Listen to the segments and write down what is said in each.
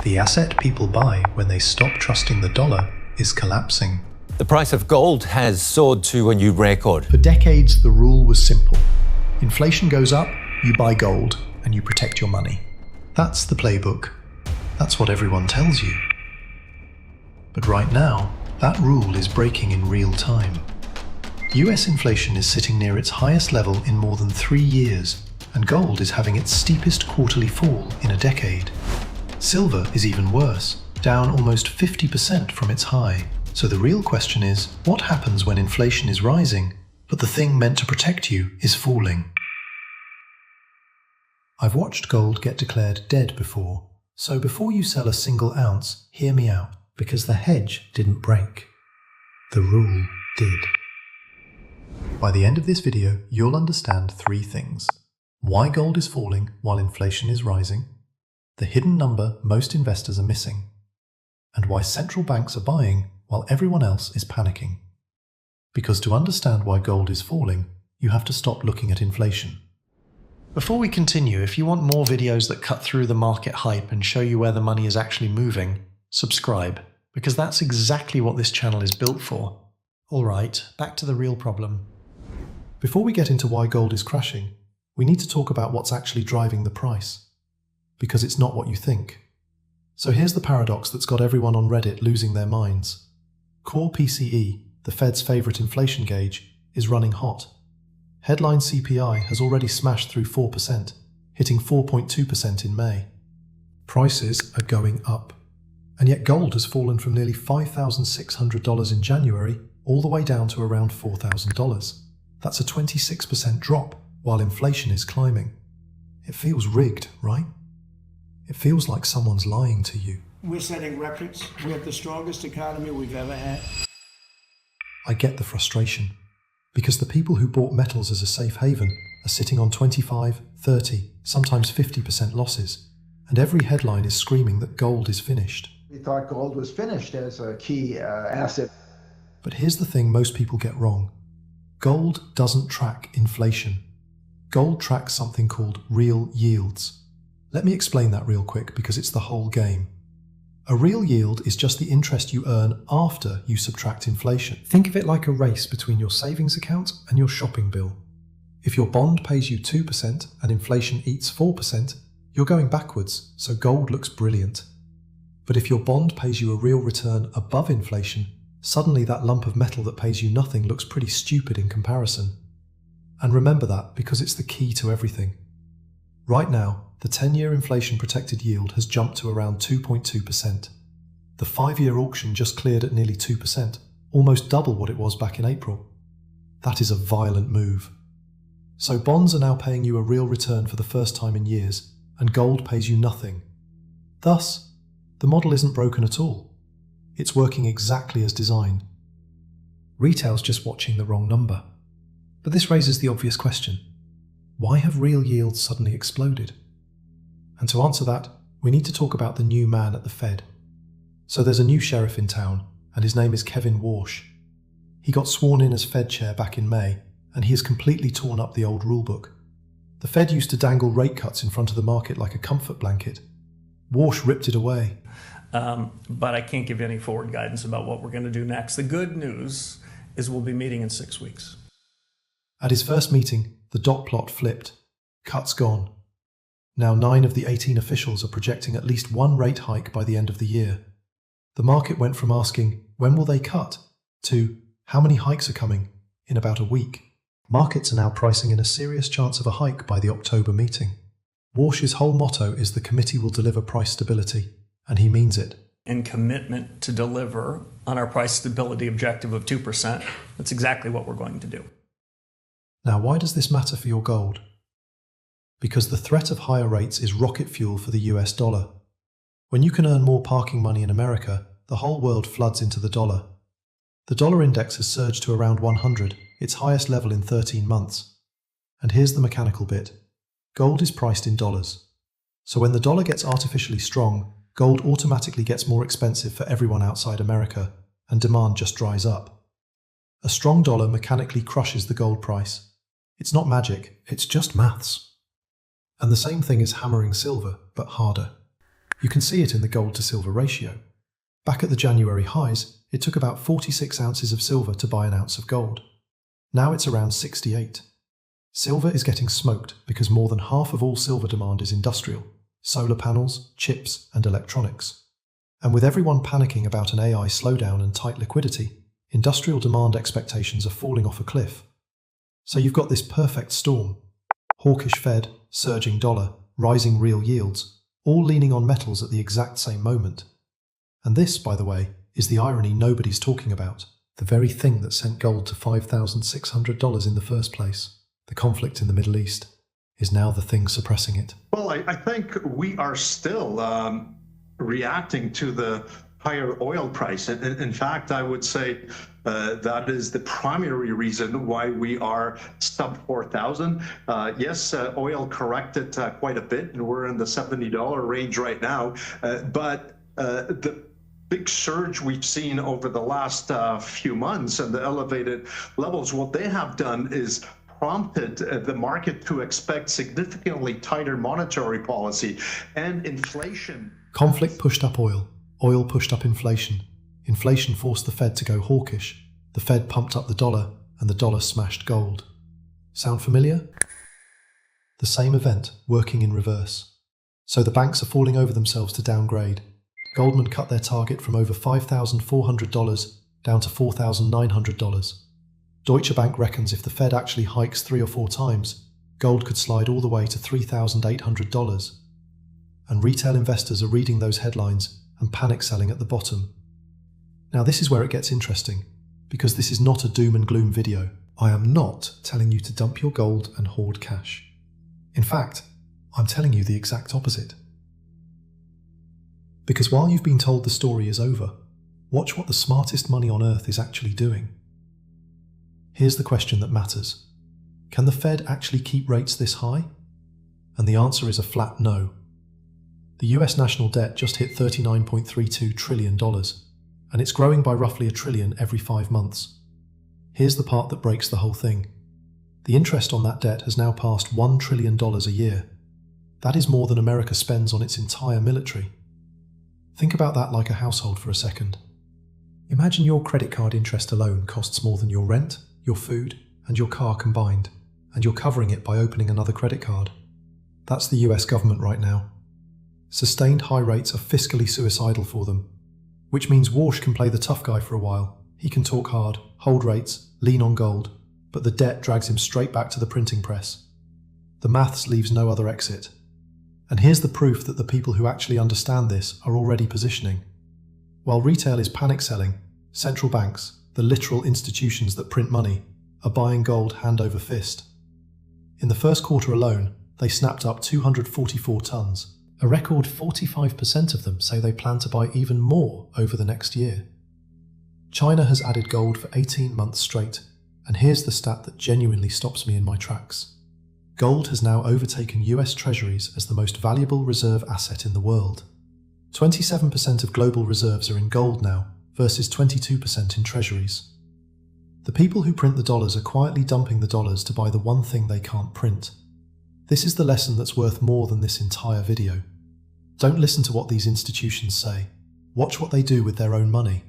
The asset people buy when they stop trusting the dollar is collapsing. The price of gold has soared to a new record. For decades, the rule was simple. Inflation goes up, you buy gold, and you protect your money. That's the playbook. That's what everyone tells you. But right now, that rule is breaking in real time. US inflation is sitting near its highest level in more than 3 years, and gold is having its steepest quarterly fall in a decade. Silver is even worse, down almost 50% from its high. So the real question is, what happens when inflation is rising, but the thing meant to protect you is falling? I've watched gold get declared dead before, so before you sell a single ounce, hear me out, because the hedge didn't break. The rule did. By the end of this video, you'll understand 3 things. Why gold is falling while inflation is rising, the hidden number most investors are missing, and why central banks are buying while everyone else is panicking. Because to understand why gold is falling, you have to stop looking at inflation. Before we continue, if you want more videos that cut through the market hype and show you where the money is actually moving, subscribe, because that's exactly what this channel is built for. Alright, back to the real problem. Before we get into why gold is crashing, we need to talk about what's actually driving the price. Because it's not what you think. So here's the paradox that's got everyone on Reddit losing their minds. Core PCE, the Fed's favourite inflation gauge, is running hot. Headline CPI has already smashed through 4%, hitting 4.2% in May. Prices are going up. And yet gold has fallen from nearly $5,600 in January all the way down to around $4,000. That's a 26% drop, while inflation is climbing. It feels rigged, right? It feels like someone's lying to you. We're setting records. We have the strongest economy we've ever had. I get the frustration, because the people who bought metals as a safe haven are sitting on 25, 30, sometimes 50% losses, and every headline is screaming that gold is finished. We thought gold was finished as a key asset. But here's the thing most people get wrong. Gold doesn't track inflation. Gold tracks something called real yields. Let me explain that real quick because it's the whole game. A real yield is just the interest you earn after you subtract inflation. Think of it like a race between your savings account and your shopping bill. If your bond pays you 2% and inflation eats 4%, you're going backwards, so gold looks brilliant. But if your bond pays you a real return above inflation, suddenly that lump of metal that pays you nothing looks pretty stupid in comparison. And remember that because it's the key to everything. Right now, the 10-year inflation-protected yield has jumped to around 2.2%. The 5-year auction just cleared at nearly 2%, almost double what it was back in April. That is a violent move. So bonds are now paying you a real return for the first time in years, and gold pays you nothing. Thus, the model isn't broken at all. It's working exactly as designed. Retail's just watching the wrong number. But this raises the obvious question. Why have real yields suddenly exploded? And to answer that, we need to talk about the new man at the Fed. So there's a new sheriff in town, and his name is Kevin Warsh. He got sworn in as Fed chair back in May, and he has completely torn up the old rulebook. The Fed used to dangle rate cuts in front of the market like a comfort blanket. Warsh ripped it away. But I can't give any forward guidance about what we're going to do next. The good news is we'll be meeting in 6 weeks. At his first meeting, the dot plot flipped. Cuts gone. Now 9 of the 18 officials are projecting at least 1 rate hike by the end of the year. The market went from asking, when will they cut, to how many hikes are coming in about a week. Markets are now pricing in a serious chance of a hike by the October meeting. Warsh's whole motto is the committee will deliver price stability, and he means it. And commitment to deliver on our price stability objective of 2%. That's exactly what we're going to do. Now, why does this matter for your gold? Because the threat of higher rates is rocket fuel for the US dollar. When you can earn more parking money in America, the whole world floods into the dollar. The dollar index has surged to around 100, its highest level in 13 months. And here's the mechanical bit. Gold is priced in dollars. So when the dollar gets artificially strong, gold automatically gets more expensive for everyone outside America, and demand just dries up. A strong dollar mechanically crushes the gold price. It's not magic, it's just maths. And the same thing is hammering silver, but harder. You can see it in the gold to silver ratio. Back at the January highs, it took about 46 ounces of silver to buy an ounce of gold. Now it's around 68. Silver is getting smoked because more than half of all silver demand is industrial, solar panels, chips, and electronics. And with everyone panicking about an AI slowdown and tight liquidity, industrial demand expectations are falling off a cliff. So you've got this perfect storm. Hawkish Fed, surging dollar, rising real yields, all leaning on metals at the exact same moment. And this, by the way, is the irony nobody's talking about. The very thing that sent gold to $5,600 in the first place, the conflict in the Middle East, is now the thing suppressing it. Well, I think we are still reacting to the higher oil price. In fact, I would say that is the primary reason why we are sub 4,000. Yes, oil corrected quite a bit, and we're in the $70 range right now. But the big surge we've seen over the last few months and the elevated levels, what they have done is prompted the market to expect significantly tighter monetary policy and inflation. Conflict pushed up oil. Oil pushed up inflation. Inflation forced the Fed to go hawkish. The Fed pumped up the dollar, and the dollar smashed gold. Sound familiar? The same event, working in reverse. So the banks are falling over themselves to downgrade. Goldman cut their target from over $5,400 down to $4,900. Deutsche Bank reckons if the Fed actually hikes 3 or 4 times, gold could slide all the way to $3,800. And retail investors are reading those headlines and panic selling at the bottom. Now this is where it gets interesting, because this is not a doom and gloom video. I am not telling you to dump your gold and hoard cash. In fact, I'm telling you the exact opposite. Because while you've been told the story is over, watch what the smartest money on earth is actually doing. Here's the question that matters. Can the Fed actually keep rates this high? And the answer is a flat no. The US national debt just hit $39.32 trillion, and it's growing by roughly $1 trillion every 5 months. Here's the part that breaks the whole thing. The interest on that debt has now passed $1 trillion a year. That is more than America spends on its entire military. Think about that like a household for a second. Imagine your credit card interest alone costs more than your rent, your food, and your car combined, and you're covering it by opening another credit card. That's the US government right now. Sustained high rates are fiscally suicidal for them, which means Warsh can play the tough guy for a while. He can talk hard, hold rates, lean on gold, but the debt drags him straight back to the printing press. The maths leaves no other exit. And here's the proof that the people who actually understand this are already positioning. While retail is panic selling, central banks, the literal institutions that print money, are buying gold hand over fist. In the first quarter alone, they snapped up 244 tons. A record 45% of them say they plan to buy even more over the next year. China has added gold for 18 months straight, and here's the stat that genuinely stops me in my tracks. Gold has now overtaken US treasuries as the most valuable reserve asset in the world. 27% of global reserves are in gold now, versus 22% in treasuries. The people who print the dollars are quietly dumping the dollars to buy the one thing they can't print. This is the lesson that's worth more than this entire video. Don't listen to what these institutions say. Watch what they do with their own money.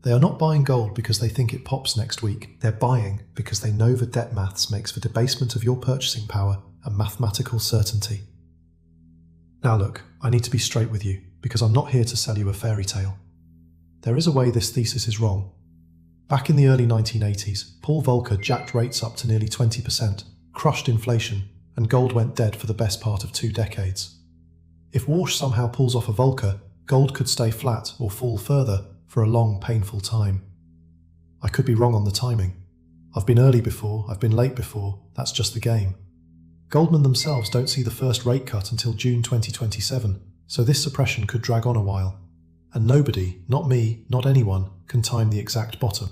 They are not buying gold because they think it pops next week. They're buying because they know the debt maths makes for debasement of your purchasing power and mathematical certainty. Now look, I need to be straight with you, because I'm not here to sell you a fairy tale. There is a way this thesis is wrong. Back in the early 1980s, Paul Volcker jacked rates up to nearly 20%, crushed inflation, and gold went dead for the best part of 2 decades. If Warsh somehow pulls off a Volcker, gold could stay flat or fall further for a long, painful time. I could be wrong on the timing. I've been early before, I've been late before, that's just the game. Goldman themselves don't see the first rate cut until June 2027, so this suppression could drag on a while. And nobody, not me, not anyone, can time the exact bottom.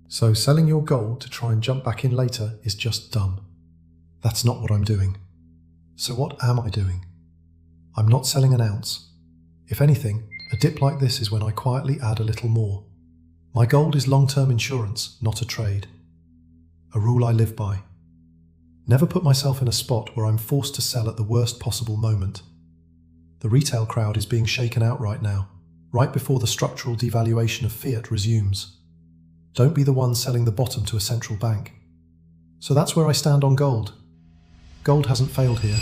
So selling your gold to try and jump back in later is just dumb. That's not what I'm doing. So what am I doing? I'm not selling an ounce. If anything, a dip like this is when I quietly add a little more. My gold is long-term insurance, not a trade. A rule I live by. Never put myself in a spot where I'm forced to sell at the worst possible moment. The retail crowd is being shaken out right now, right before the structural devaluation of fiat resumes. Don't be the one selling the bottom to a central bank. So that's where I stand on gold. Gold hasn't failed here.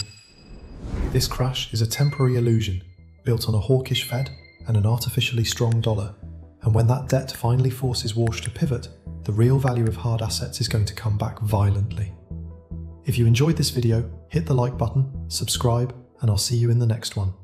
This crash is a temporary illusion built on a hawkish Fed and an artificially strong dollar. And when that debt finally forces Warsh to pivot, the real value of hard assets is going to come back violently. If you enjoyed this video, hit the like button, subscribe, and I'll see you in the next one.